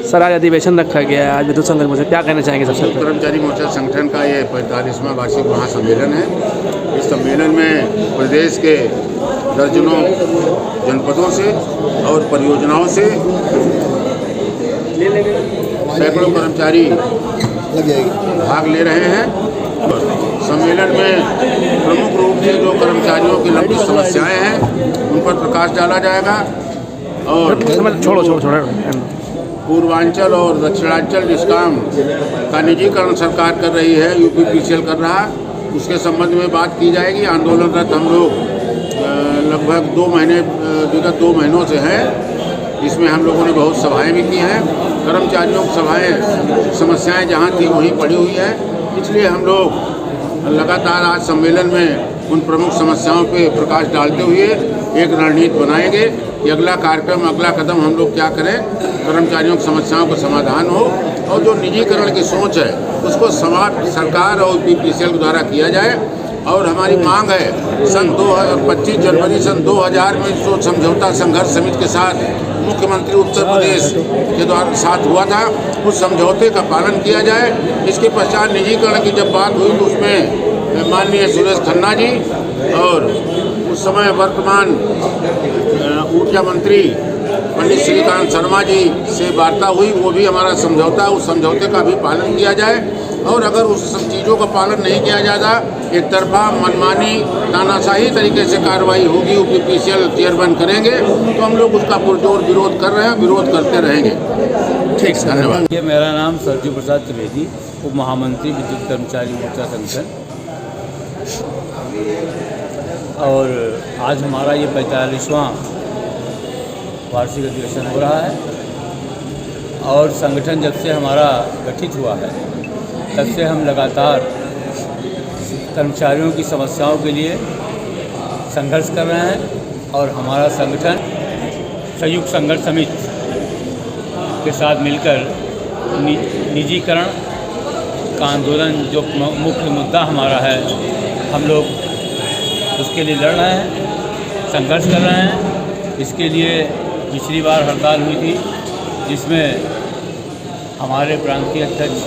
Sir आज अधिवेशन रखा गया है, आज विद्युत संघर्ष मोर्चा, क्या कहना चाहेंगे सबसे पहले? कर्मचारी मोर्चा संगठन का ये 45वां वार्षिक महासम्मेलन है। इस सम्मेलन में प्रदेश के दर्जनों जनपदों से और परियोजनाओं से सैकड़ों कर्मचारी भाग ले रहे हैं। सम्मेलन में प्रमुख रूप से जो कर्मचारियों की लंबित समस्याएं हैं उन पर प्रकाश डाला जाएगा और छोड़ो पूर्वांचल और दक्षिणांचल डिस्कॉम का निजीकरण सरकार कर रही है, यूपीपीसीएल कर रहा, उसके संबंध में बात की जाएगी। आंदोलनरत हम लोग लगभग 2 महीने विगत 2 महीनों से हैं। इसमें हम लोगों ने बहुत सभाएं भी की हैं। कर्मचारियों की सभाएं समस्याएं जहां थी वहीं पड़ी हुई है, इसलिए हम लोग लगातार आज सम्मेलन में उन प्रमुख समस्याओं पे प्रकाश डालते हुए एक रणनीति बनाएंगे कि अगला कार्यक्रम, अगला कदम हम लोग क्या करें, कर्मचारियों की समस्याओं का समाधान हो और जो निजीकरण की सोच है उसको समाप्त सरकार और यूपीपीसीएल द्वारा किया जाए। और हमारी मांग है, 25 जनवरी सन 2000 में जो समझौता संघर्ष समिति के साथ मुख्यमंत्री उत्तर प्रदेश के द्वारा साथ हुआ था, उस समझौते का पालन किया जाए। इसके पश्चात निजीकरण की जब बात हुई तो उसमें माननीय सुरेश खन्ना जी और उस समय वर्तमान ऊर्जा मंत्री पंडित श्रीकांत शर्मा जी से वार्ता हुई, वो भी हमारा समझौता, उस समझौते का भी पालन किया जाए। और अगर उस सब चीज़ों का पालन नहीं किया जाता, एक तरफा मनमानी तानाशाही तरीके से कार्रवाई होगी, यूपीपीसीएल चेयरमैन करेंगे, तो हम लोग उसका पुरजोर विरोध कर रहे हैं, विरोध करते रहेंगे। ठीक, धन्यवाद। ये मेरा नाम सरजू प्रसाद त्रिवेदी, उप महामंत्री विद्युत कर्मचारी मोर्चा संगठन। और आज हमारा ये 45वां वार्षिक अधिवेशन हो रहा है और संगठन जब से हमारा गठित हुआ है तब से हम लगातार कर्मचारियों की समस्याओं के लिए संघर्ष कर रहे हैं। और हमारा संगठन संयुक्त संघर्ष समिति के साथ मिलकर निजीकरण का आंदोलन जो मुख्य मुद्दा हमारा है, हम लोग उसके लिए लड़ रहे हैं, संघर्ष कर रहे हैं। इसके लिए पिछली बार हड़ताल हुई थी जिसमें हमारे प्रांतीय अध्यक्ष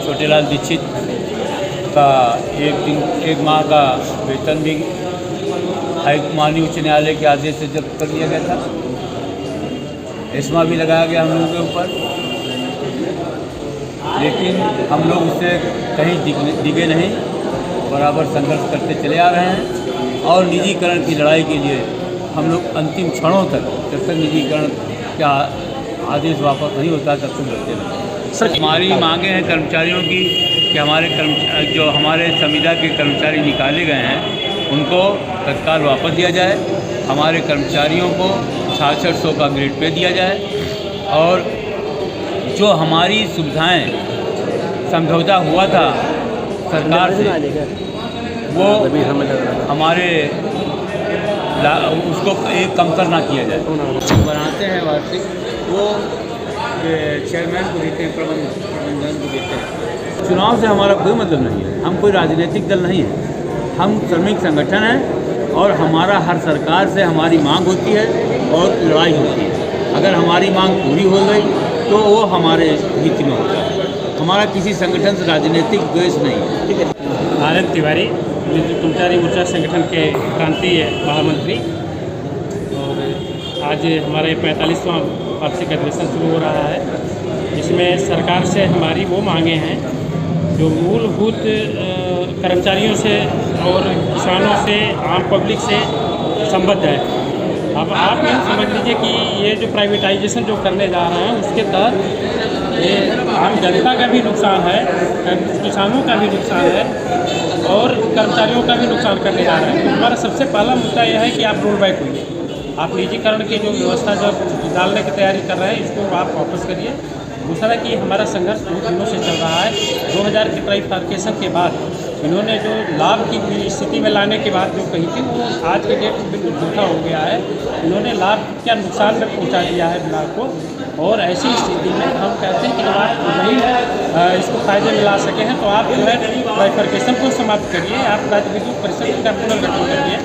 छोटेलाल दीक्षित का एक माह का वेतन भी माननीय उच्च न्यायालय के आदेश से जब्त कर दिया गया था। एस्मा भी लगाया गया हम लोगों के ऊपर, लेकिन हम लोग उससे कहीं डिगे नहीं, बराबर संघर्ष करते चले आ रहे हैं। और निजीकरण की लड़ाई के लिए हम लोग अंतिम क्षणों तक, जब तक निजीकरण का आदेश वापस नहीं होता तब तक लड़ते रहेंगे। सर, हमारी मांगे हैं कर्मचारियों की कि जो हमारे संविदा के कर्मचारी निकाले गए हैं उनको तत्काल वापस दिया जाए, हमारे कर्मचारियों को 6600 का ग्रेड पे दिया जाए और जो हमारी सुविधाएं समझौता हुआ था सरकार से वो हमारे उसको एक कमतर ना किया जाए। बनाते हैं वार्षिक, वो चेयरमैन को देते हैं, प्रबंधन को देते हैं। चुनाव से हमारा कोई मतलब नहीं है, हम कोई राजनीतिक दल नहीं है, हम श्रमिक संगठन हैं और हमारा हर सरकार से हमारी मांग होती है और लड़ाई होती है। अगर हमारी मांग पूरी हो गई तो वो हमारे हित में होता है। हमारा किसी संगठन से राजनीतिक द्वेष नहीं है। ठीक है। आनंद तिवारी, विद्युत कर्मचारी मोर्चा संगठन के प्रांतीय महामंत्री। और आज हमारे 45वां वार्षिक अधिवेशन शुरू हो रहा है। इसमें सरकार से हमारी वो मांगे हैं जो मूलभूत कर्मचारियों से और किसानों से, आम पब्लिक से संबद्ध है। अब आप ये समझ लीजिए कि ये जो प्राइवेटाइजेशन जो करने जा रहे हैं उसके तहत ये आम जनता का भी नुकसान है, किसानों का भी नुकसान है और कर्मचारियों का भी नुकसान करने जा रहे हैं। तो हमारा सबसे पहला मुद्दा यह है कि आप रोल बैक होइए, आप निजीकरण की जो व्यवस्था जब डालने की तैयारी कर रहे हैं इसको आप वापस करिए। दूसरा कि हमारा संघर्ष बहुत दिनों से चल रहा है। 2000 के ट्राइफार्केशन के बाद इन्होंने जो लाभ की स्थिति में लाने के बाद जो कही थी वो आज के डेट में बिल्कुल झूठा हो गया है। इन्होंने लाभ क्या नुकसान में पहुंचा दिया है बिहार को। और ऐसी स्थिति में हम कहते हैं कि जब आप नहीं इसको फायदे में ला सके हैं तो आप जो है ट्राइफार्केशन को समाप्त करिए, आप राज्य विद्युत परिषद का पुनर्गठन करिए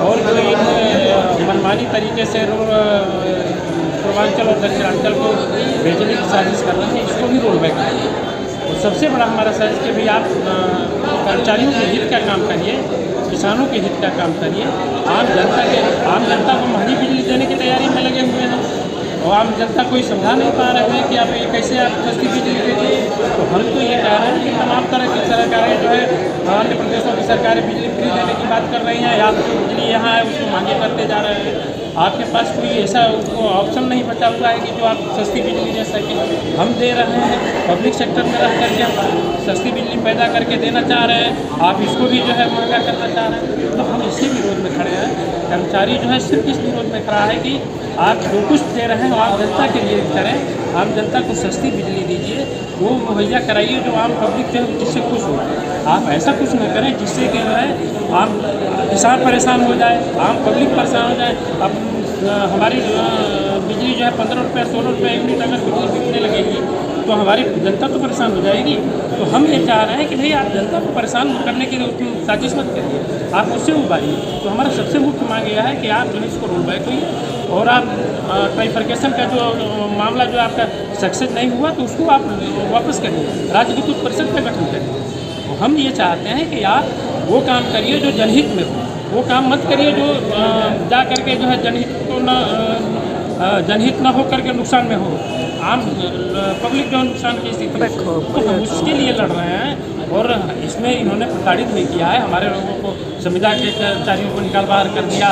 और जो इन मनमानी तरीके से पूर्वांचल और दक्षिणांचल को भेजने की साजिश कर रहे हैं, इसको भी रोल बैक करिए। और सबसे बड़ा हमारा साजिश कि भाई आप कर्मचारियों के हित का काम करिए, किसानों के हित का काम करिए। आम जनता को महंगी बिजली देने की तैयारी में लगे हुए हैं और आम जनता कोई समझा नहीं पा रहे हैं कि आप ये कैसे आप सस्ती बिजली दीजिए। तो हम तो ये कह रहे हैं कि तमाम तरह की सरकारें जो है अन्य प्रदेशों की सरकारें बिजली फ्री देने की बात कर रही हैं, या जो बिजली यहाँ है उसको महंगे करते जा रहे हैं। आपके पास कोई ऐसा ऑप्शन नहीं बचा हुआ है कि जो आप सस्ती बिजली दे सकें। हम दे रहे हैं, पब्लिक सेक्टर में रह करके हम सस्ती बिजली पैदा करके देना चाह रहे हैं, आप इसको भी जो है महंगा करना चाह रहे हैं। तो हम इसी विरोध में खड़े हैं। कर्मचारी जो है सिर्फ इस विरोध में खड़ा है कि आप जो कुछ दे रहे हैं आम जनता के लिए करें, आम जनता को सस्ती बिजली दीजिए, वो मुहैया कराइए जो आम पब्लिक जो है जिससे खुश हो। आप ऐसा कुछ न करें जिससे कि जो है आम किसान परेशान हो जाए, आम पब्लिक परेशान हो जाए। अब हमारी बिजली जो है 15 रुपये 16 रुपये यूनिट अगर बिजली बिकने लगेगी तो हमारी जनता तो परेशान हो जाएगी। तो हम ये चाह रहे हैं कि भाई आप जनता को परेशान करने की साजिश मत करिए, आप उससे उबारिए। तो हमारा सबसे मुख्य मांग यह है कि आप जो है इसको रोल बैक करिए और आप ट्राइफर्केशन का जो मामला जो आपका सक्सेस नहीं हुआ तो उसको आप वापस करिए, राज्य विद्युत परिषद का गठन करिए। तो हम ये चाहते हैं कि आप वो काम करिए जो जनहित में हो, वो काम मत करिए जो जा करके जो है जनहित को जनहित न हो करके नुकसान में हो, आम पब्लिक जो नुकसान की स्थिति में। तो हम उसके लिए लड़ रहे हैं और इसमें इन्होंने प्रताड़ित नहीं किया है। हमारे लोगों को संविदा के कर्मचारियों को निकाल बाहर कर दिया।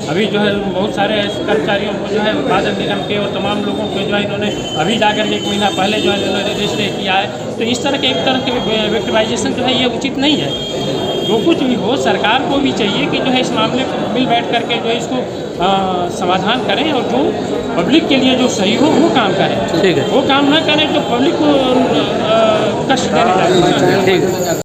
अभी जो है बहुत सारे कर्मचारियों को जो है उत्पादन निगम के और तमाम लोगों को जो है इन्होंने अभी जाकर के 1 महीना पहले जो है इन्होंने रजिस्टर किया है। तो इस तरह के एक तरह के विक्टिमाइजेशन जो है ये उचित नहीं है। जो कुछ भी हो सरकार को भी चाहिए कि जो है इस मामले को मिल बैठ करके जो है इसको समाधान करें और जो पब्लिक के लिए जो सही हो वो काम करें। ठीक है, वो काम ना करें जो पब्लिक को कष्ट देने लगे। ठीक है।